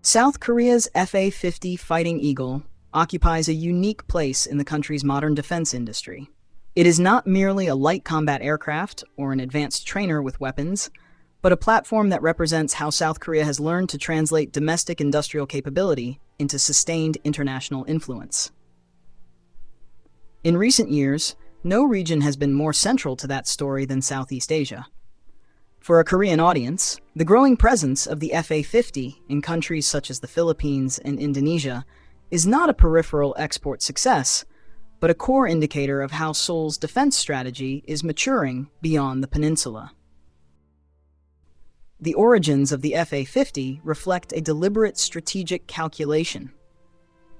South Korea's FA-50 Fighting Eagle occupies a unique place in the country's modern defense industry. It is not merely a light combat aircraft or an advanced trainer with weapons, but a platform that represents how South Korea has learned to translate domestic industrial capability into sustained international influence. In recent years, no region has been more central to that story than Southeast Asia. For a Korean audience, the growing presence of the FA-50 in countries such as the Philippines and Indonesia is not a peripheral export success, but a core indicator of how Seoul's defense strategy is maturing beyond the peninsula. The origins of the FA-50 reflect a deliberate strategic calculation.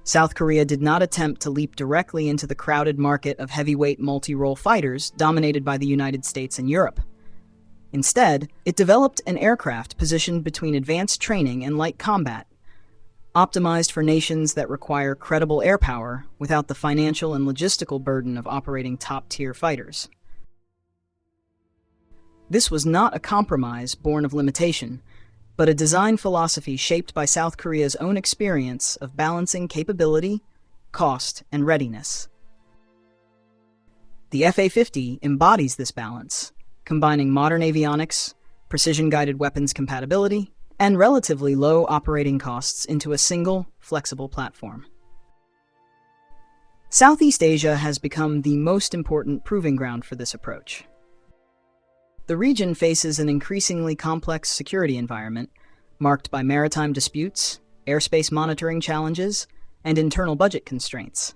South Korea did not attempt to leap directly into the crowded market of heavyweight multi-role fighters dominated by the United States and Europe. Instead, it developed an aircraft positioned between advanced training and light combat, optimized for nations that require credible air power without the financial and logistical burden of operating top-tier fighters. This was not a compromise born of limitation, but a design philosophy shaped by South Korea's own experience of balancing capability, cost, and readiness. The FA-50 embodies this balance, combining modern avionics, precision-guided weapons compatibility, and relatively low operating costs into a single, flexible platform. Southeast Asia has become the most important proving ground for this approach. The region faces an increasingly complex security environment, marked by maritime disputes, airspace monitoring challenges, and internal budget constraints.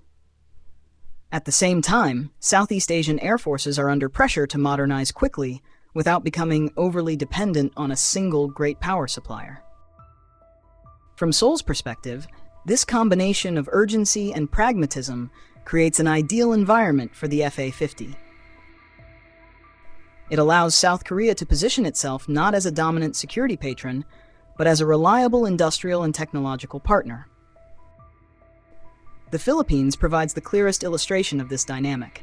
At the same time, Southeast Asian air forces are under pressure to modernize quickly without becoming overly dependent on a single great power supplier. From Seoul's perspective, this combination of urgency and pragmatism creates an ideal environment for the FA-50. It allows South Korea to position itself not as a dominant security patron, but as a reliable industrial and technological partner. The Philippines provides the clearest illustration of this dynamic.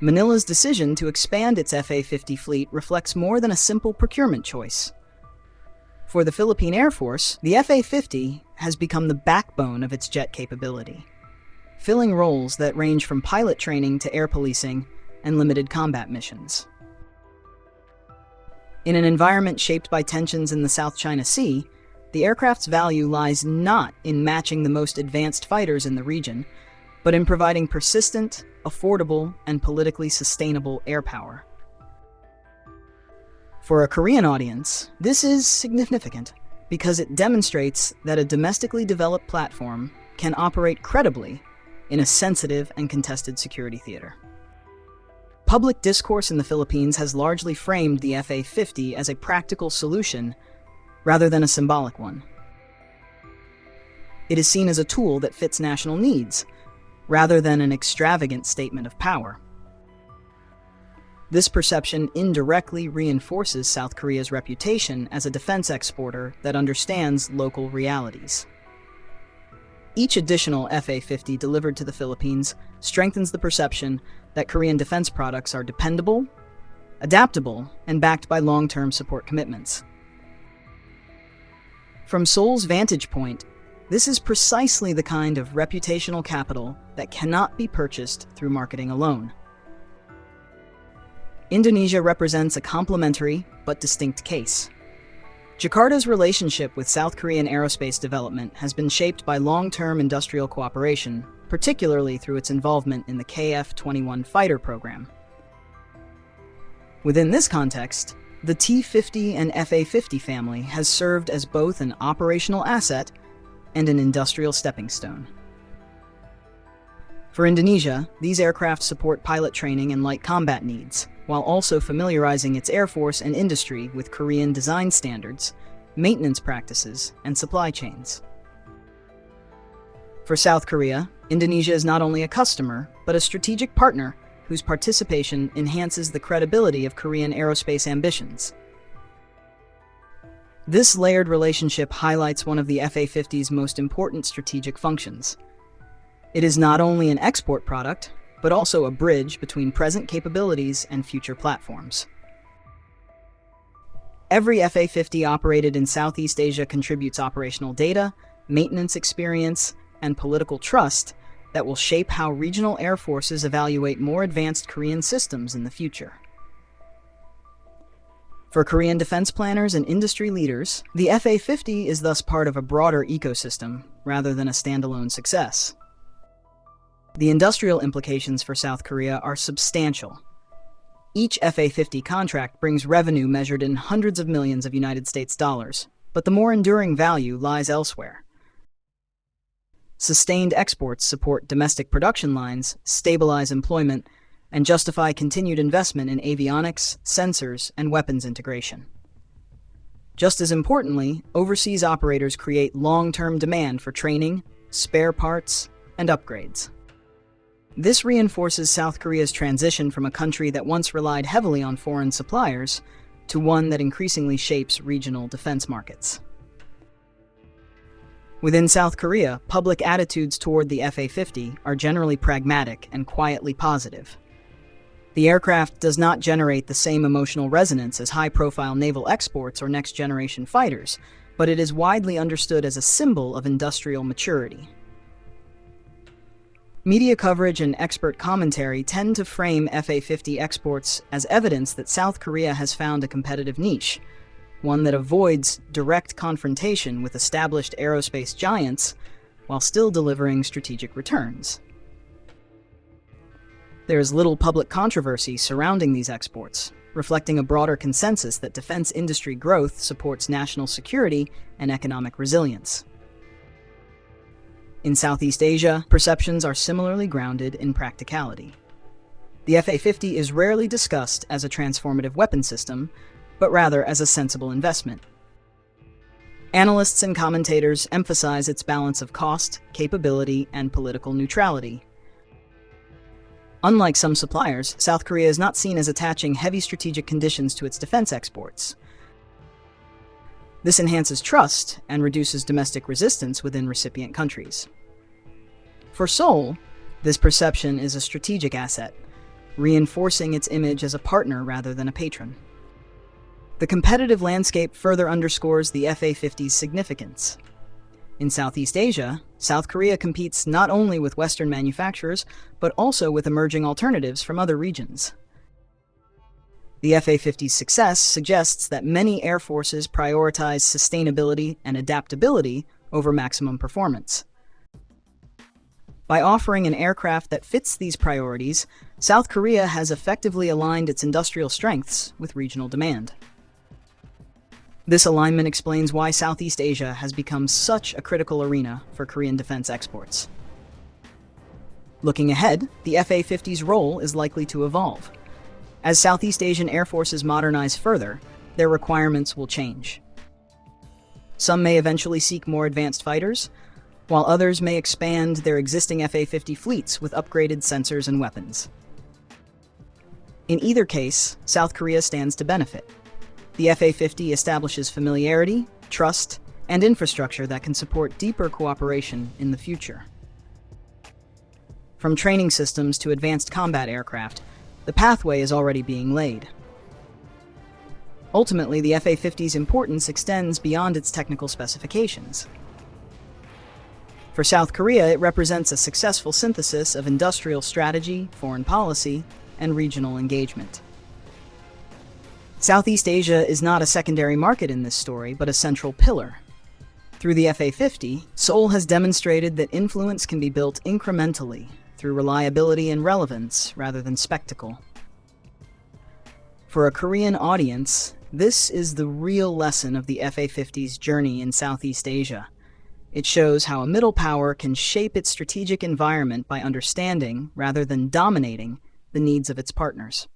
Manila's decision to expand its FA-50 fleet reflects more than a simple procurement choice. For the Philippine Air Force, the FA-50 has become the backbone of its jet capability, filling roles that range from pilot training to air policing and limited combat missions. In an environment shaped by tensions in the South China Sea, the aircraft's value lies not in matching the most advanced fighters in the region, but in providing persistent, affordable, and politically sustainable air power. For a Korean audience, this is significant because it demonstrates that a domestically developed platform can operate credibly in a sensitive and contested security theater. Public discourse in the Philippines has largely framed the FA-50 as a practical solution rather than a symbolic one. It is seen as a tool that fits national needs, rather than an extravagant statement of power. This perception indirectly reinforces South Korea's reputation as a defense exporter that understands local realities. Each additional FA-50 delivered to the Philippines strengthens the perception that Korean defense products are dependable, adaptable, and backed by long-term support commitments. From Seoul's vantage point, this is precisely the kind of reputational capital that cannot be purchased through marketing alone. Indonesia represents a complementary but distinct case. Jakarta's relationship with South Korean aerospace development has been shaped by long-term industrial cooperation, particularly through its involvement in the KF-21 fighter program. Within this context, the T-50 and FA-50 family has served as both an operational asset and an industrial stepping stone. For Indonesia, these aircraft support pilot training and light combat needs, while also familiarizing its air force and industry with Korean design standards, maintenance practices, and supply chains. For South Korea, Indonesia is not only a customer, but a strategic partner whose participation enhances the credibility of Korean aerospace ambitions. This layered relationship highlights one of the FA-50's most important strategic functions. It is not only an export product, but also a bridge between present capabilities and future platforms. Every FA-50 operated in Southeast Asia contributes operational data, maintenance experience, and political trust that will shape how regional air forces evaluate more advanced Korean systems in the future. For Korean defense planners and industry leaders, the FA-50 is thus part of a broader ecosystem rather than a standalone success. The industrial implications for South Korea are substantial. Each FA-50 contract brings revenue measured in hundreds of millions of United States dollars, but the more enduring value lies elsewhere. Sustained exports support domestic production lines, stabilize employment, and justify continued investment in avionics, sensors, and weapons integration. Just as importantly, overseas operators create long-term demand for training, spare parts, and upgrades. This reinforces South Korea's transition from a country that once relied heavily on foreign suppliers to one that increasingly shapes regional defense markets. Within South Korea, public attitudes toward the FA-50 are generally pragmatic and quietly positive. The aircraft does not generate the same emotional resonance as high-profile naval exports or next-generation fighters, but it is widely understood as a symbol of industrial maturity. Media coverage and expert commentary tend to frame FA-50 exports as evidence that South Korea has found a competitive niche, one that avoids direct confrontation with established aerospace giants while still delivering strategic returns. There is little public controversy surrounding these exports, reflecting a broader consensus that defense industry growth supports national security and economic resilience. In Southeast Asia, perceptions are similarly grounded in practicality. The FA-50 is rarely discussed as a transformative weapon system, but rather as a sensible investment. Analysts and commentators emphasize its balance of cost, capability, and political neutrality. Unlike some suppliers, South Korea is not seen as attaching heavy strategic conditions to its defense exports. This enhances trust and reduces domestic resistance within recipient countries. For Seoul, this perception is a strategic asset, reinforcing its image as a partner rather than a patron. The competitive landscape further underscores the FA-50's significance. In Southeast Asia, South Korea competes not only with Western manufacturers, but also with emerging alternatives from other regions. The FA-50's success suggests that many air forces prioritize sustainability and adaptability over maximum performance. By offering an aircraft that fits these priorities, South Korea has effectively aligned its industrial strengths with regional demand. This alignment explains why Southeast Asia has become such a critical arena for Korean defense exports. Looking ahead, the FA-50's role is likely to evolve. As Southeast Asian air forces modernize further, their requirements will change. Some may eventually seek more advanced fighters, while others may expand their existing FA-50 fleets with upgraded sensors and weapons. In either case, South Korea stands to benefit. The FA-50 establishes familiarity, trust, and infrastructure that can support deeper cooperation in the future. From training systems to advanced combat aircraft, the pathway is already being laid. Ultimately, the FA-50's importance extends beyond its technical specifications. For South Korea, it represents a successful synthesis of industrial strategy, foreign policy, and regional engagement. Southeast Asia is not a secondary market in this story, but a central pillar. Through the FA-50, Seoul has demonstrated that influence can be built incrementally through reliability and relevance rather than spectacle. For a Korean audience, this is the real lesson of the FA-50's journey in Southeast Asia. It shows how a middle power can shape its strategic environment by understanding, rather than dominating, the needs of its partners.